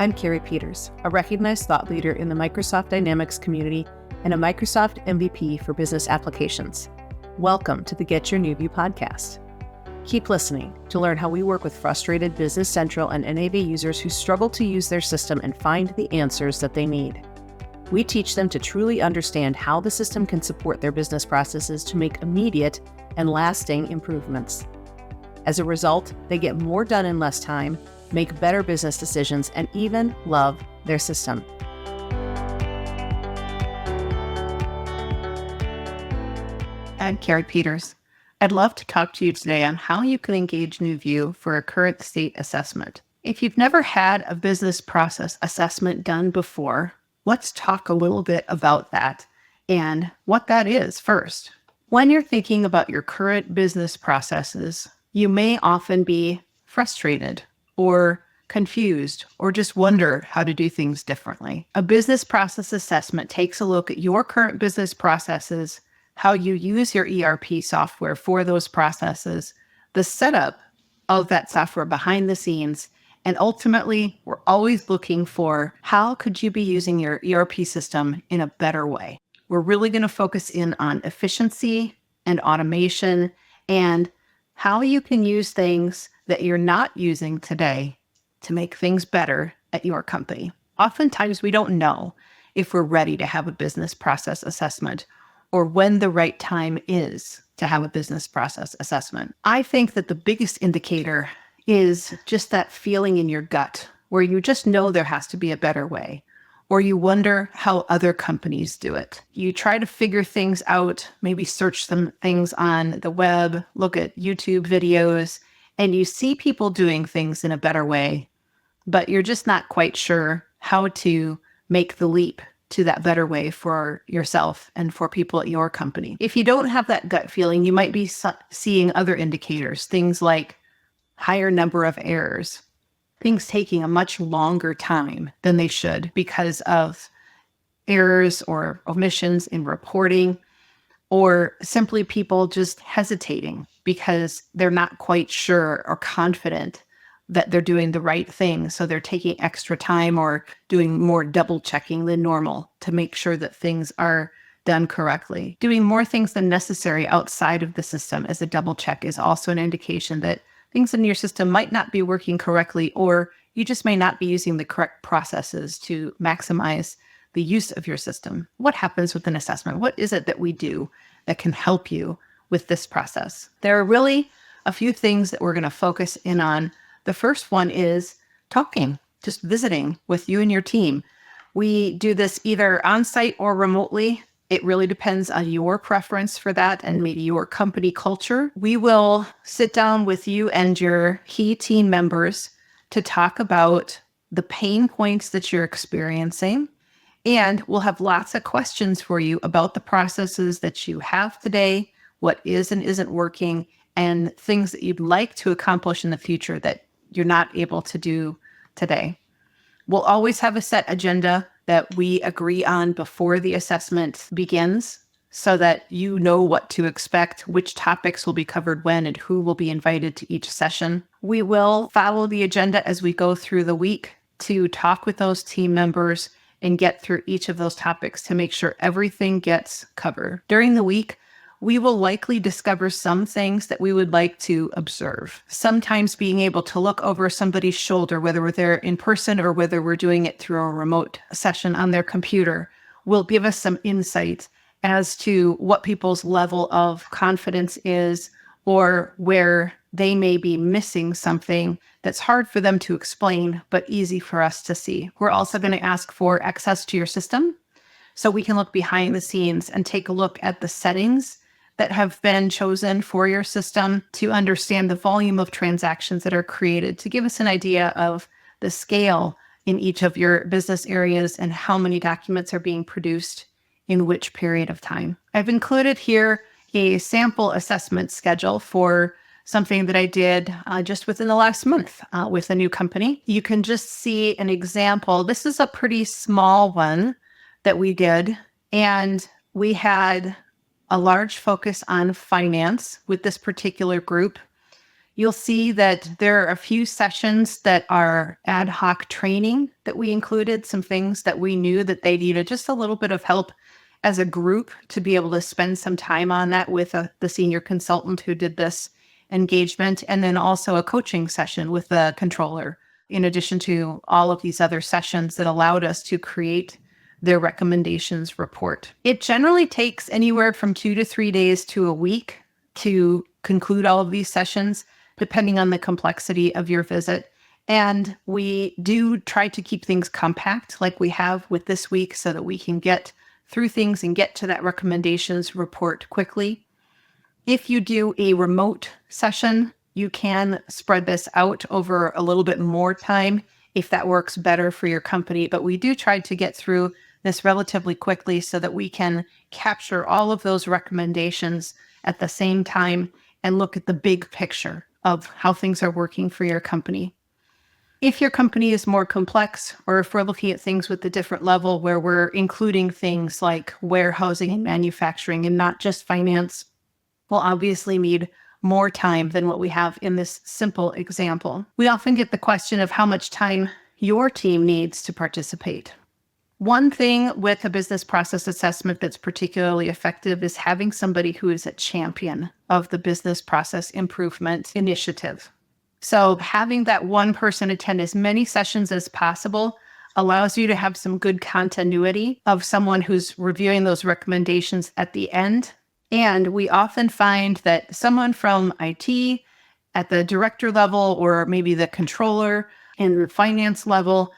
I'm Kerry Peters, a recognized thought leader in the Microsoft Dynamics community and a Microsoft MVP for business applications. Welcome to the Get Your NewView podcast. Keep listening to learn how we work with frustrated Business Central and NAV users who struggle to use their system and find the answers that they need. We teach them to truly understand how the system can support their business processes to make immediate and lasting improvements. As a result, they get more done in less time, make better business decisions, and even love their system. I'm Kerry Peters. I'd love to talk to you today on how you can engage NewView for a current state assessment. If you've never had a business process assessment done before, let's talk a little bit about that and what that is first. When you're thinking about your current business processes, you may often be frustrated or confused or just wonder how to do things differently. A business process assessment takes a look at your current business processes, how you use your ERP software for those processes, the setup of that software behind the scenes, and ultimately, we're always looking for how could you be using your ERP system in a better way. We're really going to focus in on efficiency and automation and how you can use things that you're not using today to make things better at your company. Oftentimes, we don't know if we're ready to have a business process assessment or when the right time is to have a business process assessment. I think that the biggest indicator is just that feeling in your gut where you just know there has to be a better way, or you wonder how other companies do it. You try to figure things out, maybe search some things on the web, look at YouTube videos, and you see people doing things in a better way, but you're just not quite sure how to make the leap to that better way for yourself and for people at your company. If you don't have that gut feeling, you might be seeing other indicators, things like higher number of errors, things taking a much longer time than they should because of errors or omissions in reporting, or simply people just hesitating because they're not quite sure or confident that they're doing the right thing. So they're taking extra time or doing more double checking than normal to make sure that things are done correctly. Doing more things than necessary outside of the system as a double check is also an indication that things in your system might not be working correctly, or you just may not be using the correct processes to maximize the use of your system. What happens with an assessment? What is it that we do that can help you with this process? There are really a few things that we're going to focus in on. The first one is talking, just visiting with you and your team. We do this either on-site or remotely. It really depends on your preference for that and maybe your company culture. We will sit down with you and your key team members to talk about the pain points that you're experiencing. And we'll have lots of questions for you about the processes that you have today, what is and isn't working, and things that you'd like to accomplish in the future that you're not able to do today. We'll always have a set agenda that we agree on before the assessment begins so that you know what to expect, which topics will be covered when, and who will be invited to each session. We will follow the agenda as we go through the week to talk with those team members and get through each of those topics to make sure everything gets covered. During the week, we will likely discover some things that we would like to observe. Sometimes being able to look over somebody's shoulder, whether we're there in person or whether we're doing it through a remote session on their computer, will give us some insight as to what people's level of confidence is or where they may be missing something that's hard for them to explain, but easy for us to see. We're also going to ask for access to your system so we can look behind the scenes and take a look at the settings that have been chosen for your system to understand the volume of transactions that are created, to give us an idea of the scale in each of your business areas and how many documents are being produced in which period of time. I've included here a sample assessment schedule for something that I did just within the last month with a new company. You can just see an example. This is a pretty small one that we did, and we had a large focus on finance with this particular group. You'll see that there are a few sessions that are ad hoc training that we included, some things that we knew that they needed just a little bit of help as a group to be able to spend some time on that with the senior consultant who did this engagement, and then also a coaching session with the controller, in addition to all of these other sessions that allowed us to create their recommendations report. It generally takes anywhere from 2 to 3 days to a week to conclude all of these sessions, depending on the complexity of your visit. And we do try to keep things compact like we have with this week so that we can get through things and get to that recommendations report quickly. If you do a remote session, you can spread this out over a little bit more time if that works better for your company. But we do try to get through this relatively quickly so that we can capture all of those recommendations at the same time and look at the big picture of how things are working for your company. If your company is more complex, or if we're looking at things with a different level where we're including things like warehousing and manufacturing and not just finance, we'll obviously need more time than what we have in this simple example. We often get the question of how much time your team needs to participate. One thing with a business process assessment that's particularly effective is having somebody who is a champion of the business process improvement initiative. So having that one person attend as many sessions as possible allows you to have some good continuity of someone who's reviewing those recommendations at the end. And we often find that someone from IT at the director level, or maybe the controller and the finance level,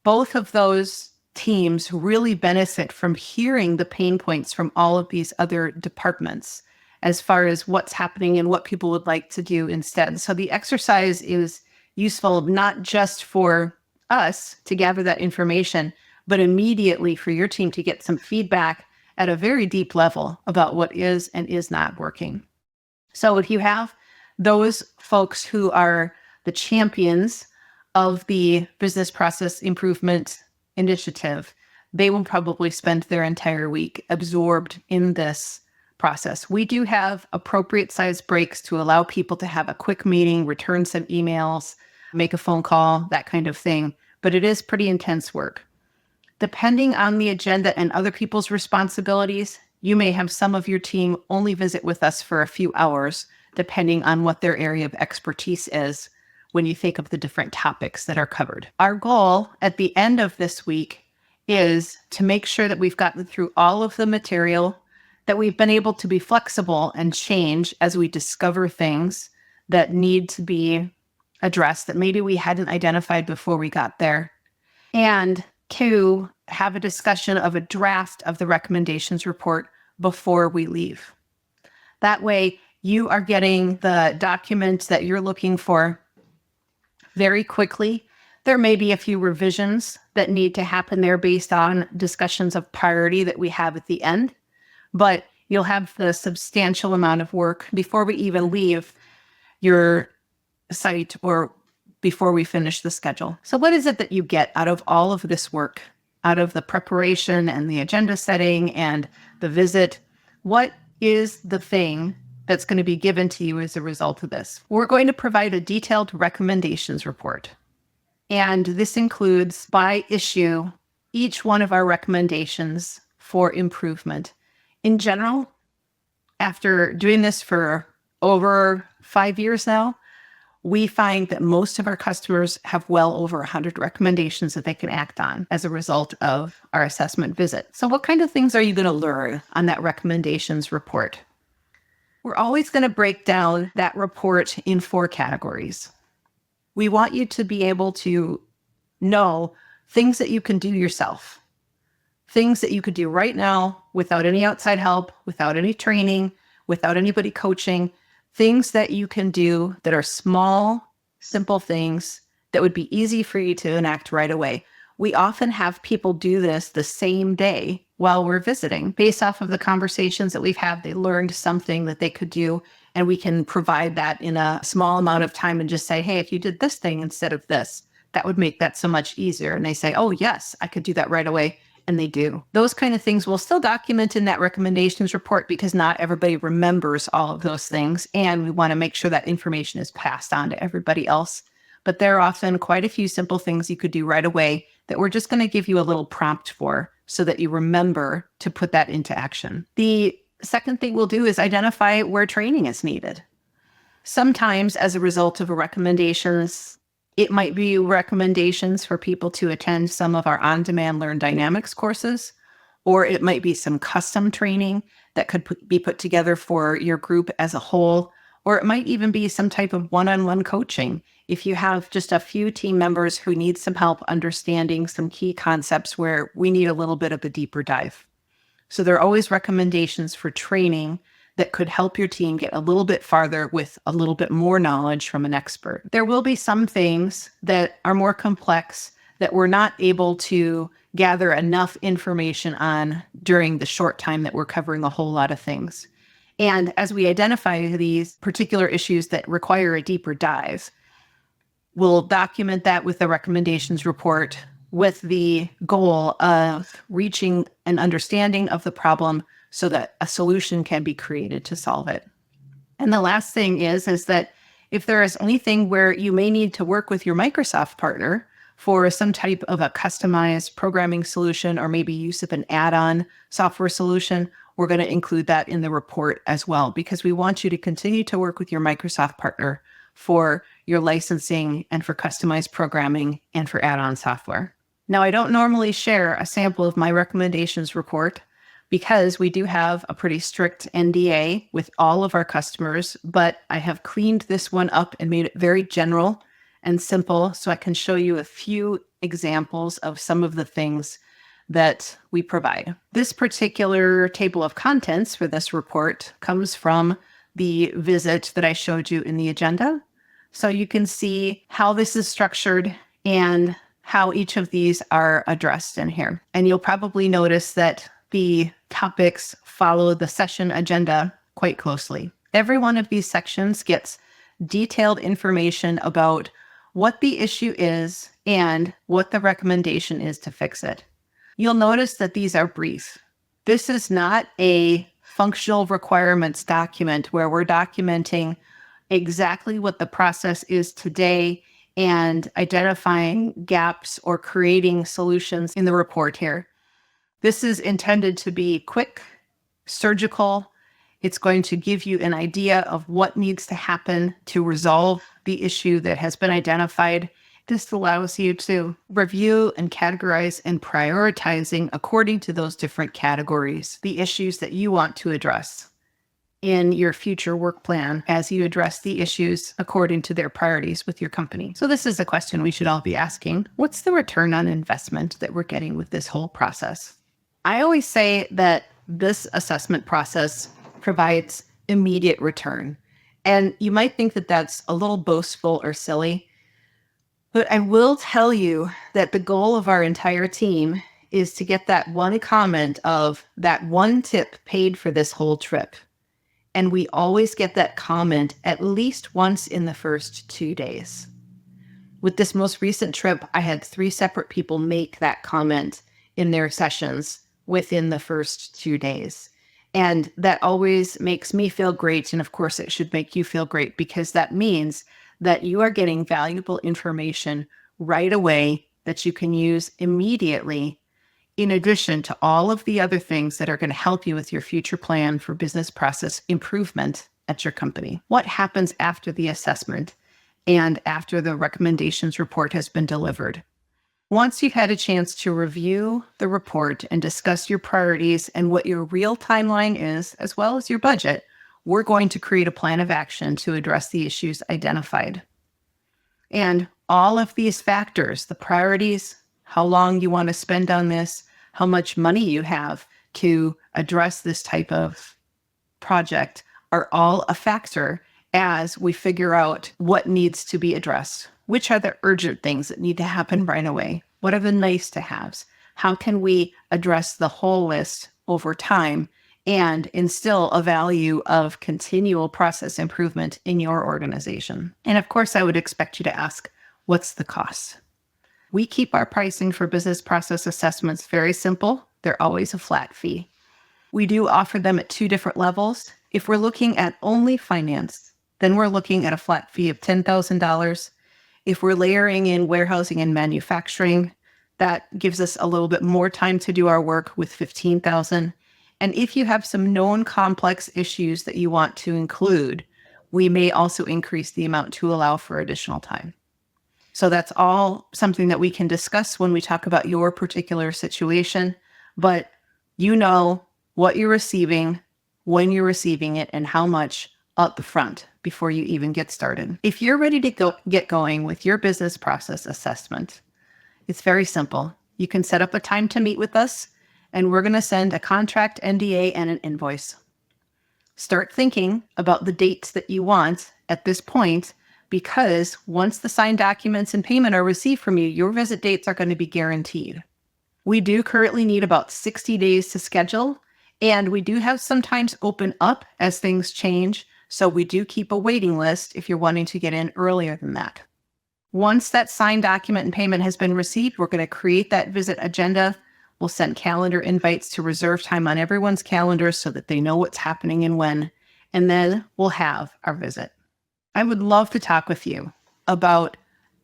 both of those teams really benefit from hearing the pain points from all of these other departments as far as what's happening and what people would like to do instead. So the exercise is useful not just for us to gather that information, but immediately for your team to get some feedback at a very deep level about what is and is not working. So if you have those folks who are the champions of the business process improvement initiative, they will probably spend their entire week absorbed in this process. We do have appropriate size breaks to allow people to have a quick meeting, return some emails, make a phone call, that kind of thing. But it is pretty intense work. Depending on the agenda and other people's responsibilities, you may have some of your team only visit with us for a few hours, depending on what their area of expertise is when you think of the different topics that are covered. Our goal at the end of this week is to make sure that we've gotten through all of the material, that we've been able to be flexible and change as we discover things that need to be addressed that maybe we hadn't identified before we got there, and to have a discussion of a draft of the recommendations report before we leave. That way, you are getting the documents that you're looking for very quickly. There may be a few revisions that need to happen there based on discussions of priority that we have at the end, but you'll have the substantial amount of work before we even leave your site or before we finish the schedule. So what is it that you get out of all of this work, out of the preparation and the agenda setting and the visit? What is the thing that's going to be given to you as a result of this? We're going to provide a detailed recommendations report. And this includes by issue each one of our recommendations for improvement. In general, after doing this for over 5 years now, we find that most of our customers have well over 100 recommendations that they can act on as a result of our assessment visit. So what kind of things are you going to learn on that recommendations report? We're always going to break down that report in 4 categories. We want you to be able to know things that you can do yourself, things that you could do right now without any outside help, without any training, without anybody coaching, things that you can do that are small, simple things that would be easy for you to enact right away. We often have people do this the same day while we're visiting. Based off of the conversations that we've had, they learned something that they could do, and we can provide that in a small amount of time and just say, hey, if you did this thing instead of this, that would make that so much easier. And they say, oh, yes, I could do that right away. and they do. Those kind of things we'll still document in that recommendations report because not everybody remembers all of those things. And we want to make sure that information is passed on to everybody else. But there are often quite a few simple things you could do right away that we're just going to give you a little prompt for so that you remember to put that into action. The second thing we'll do is identify where training is needed. Sometimes as a result of recommendations, it might be recommendations for people to attend some of our on-demand Learn Dynamics courses, or it might be some custom training that could be put together for your group as a whole, or it might even be some type of one-on-one coaching. If you have just a few team members who need some help understanding some key concepts where we need a little bit of a deeper dive. So there are always recommendations for training that could help your team get a little bit farther with a little bit more knowledge from an expert. There will be some things that are more complex that we're not able to gather enough information on during the short time that we're covering a whole lot of things. And as we identify these particular issues that require a deeper dive, we'll document that with the recommendations report with the goal of reaching an understanding of the problem so that a solution can be created to solve it. And the last thing is that if there is anything where you may need to work with your Microsoft partner for some type of a customized programming solution or maybe use of an add-on software solution, we're going to include that in the report as well, because we want you to continue to work with your Microsoft partner for your licensing and for customized programming and for add-on software. Now, I don't normally share a sample of my recommendations report because we do have a pretty strict NDA with all of our customers, but I have cleaned this one up and made it very general and simple so I can show you a few examples of some of the things that we provide. This particular table of contents for this report comes from the visit that I showed you in the agenda. So you can see how this is structured and how each of these are addressed in here. And you'll probably notice that the topics follow the session agenda quite closely. Every one of these sections gets detailed information about what the issue is and what the recommendation is to fix it. You'll notice that these are brief. This is not a functional requirements document where we're documenting exactly what the process is today and identifying gaps or creating solutions in the report here. This is intended to be quick, surgical. It's going to give you an idea of what needs to happen to resolve the issue that has been identified. This allows you to review and categorize and prioritizing according to those different categories, the issues that you want to address in your future work plan as you address the issues according to their priorities with your company. So this is a question we should all be asking. What's the return on investment that we're getting with this whole process? I always say that this assessment process provides immediate return. And you might think that that's a little boastful or silly, but I will tell you that the goal of our entire team is to get that one comment of that one tip paid for this whole trip. And we always get that comment at least once in the first 2 days. With this most recent trip, I had 3 separate people make that comment in their sessions within the first 2 days. And that always makes me feel great. And of course, it should make you feel great because that means that you are getting valuable information right away that you can use immediately, in addition to all of the other things that are going to help you with your future plan for business process improvement at your company. What happens after the assessment and after the recommendations report has been delivered? Once you've had a chance to review the report and discuss your priorities and what your real timeline is, as well as your budget, we're going to create a plan of action to address the issues identified. And all of these factors, the priorities, how long you want to spend on this, how much money you have to address this type of project, are all a factor as we figure out what needs to be addressed. Which are the urgent things that need to happen right away? What are the nice to haves? How can we address the whole list over time and instill a value of continual process improvement in your organization? And of course, I would expect you to ask, what's the cost? We keep our pricing for business process assessments very simple. They're always a flat fee. We do offer them at 2 different levels. If we're looking at only finance, then we're looking at a flat fee of $10,000. If we're layering in warehousing and manufacturing, that gives us a little bit more time to do our work with $15,000. And if you have some known complex issues that you want to include, we may also increase the amount to allow for additional time. So that's all something that we can discuss when we talk about your particular situation, but you know what you're receiving, when you're receiving it, and how much up front before you even get started. If you're ready to get going with your business process assessment, it's very simple. You can set up a time to meet with us, and we're going to send a contract, NDA, and an invoice. Start thinking about the dates that you want at this point, because once the signed documents and payment are received from you, your visit dates are going to be guaranteed. We do currently need about 60 days to schedule, and we do have sometimes open up as things change, so we do keep a waiting list if you're wanting to get in earlier than that. Once that signed document and payment has been received, we're going to create that visit agenda. We'll send calendar invites to reserve time on everyone's calendar so that they know what's happening and when, and then we'll have our visit. I would love to talk with you about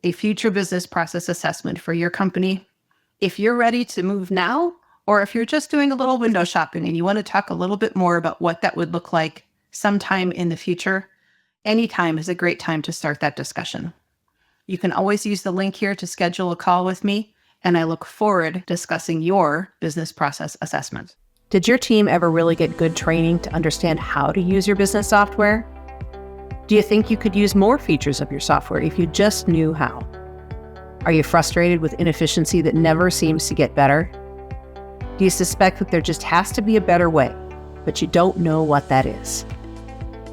a future business process assessment for your company. If you're ready to move now, or if you're just doing a little window shopping and you want to talk a little bit more about what that would look like sometime in the future, anytime is a great time to start that discussion. You can always use the link here to schedule a call with me, and I look forward to discussing your business process assessment. Did your team ever really get good training to understand how to use your business software? Do you think you could use more features of your software if you just knew how? Are you frustrated with inefficiency that never seems to get better? Do you suspect that there just has to be a better way, but you don't know what that is?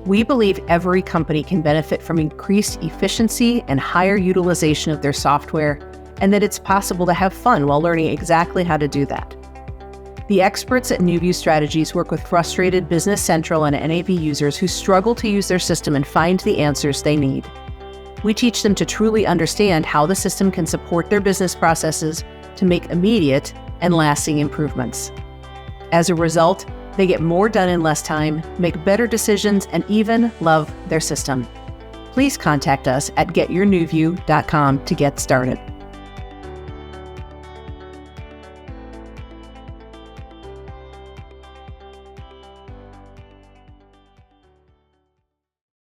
We believe every company can benefit from increased efficiency and higher utilization of their software, and that it's possible to have fun while learning exactly how to do that. The experts at NewView Strategies work with frustrated Business Central and NAV users who struggle to use their system and find the answers they need. We teach them to truly understand how the system can support their business processes to make immediate and lasting improvements. As a result, they get more done in less time, make better decisions, and even love their system. Please contact us at getyournewview.com to get started.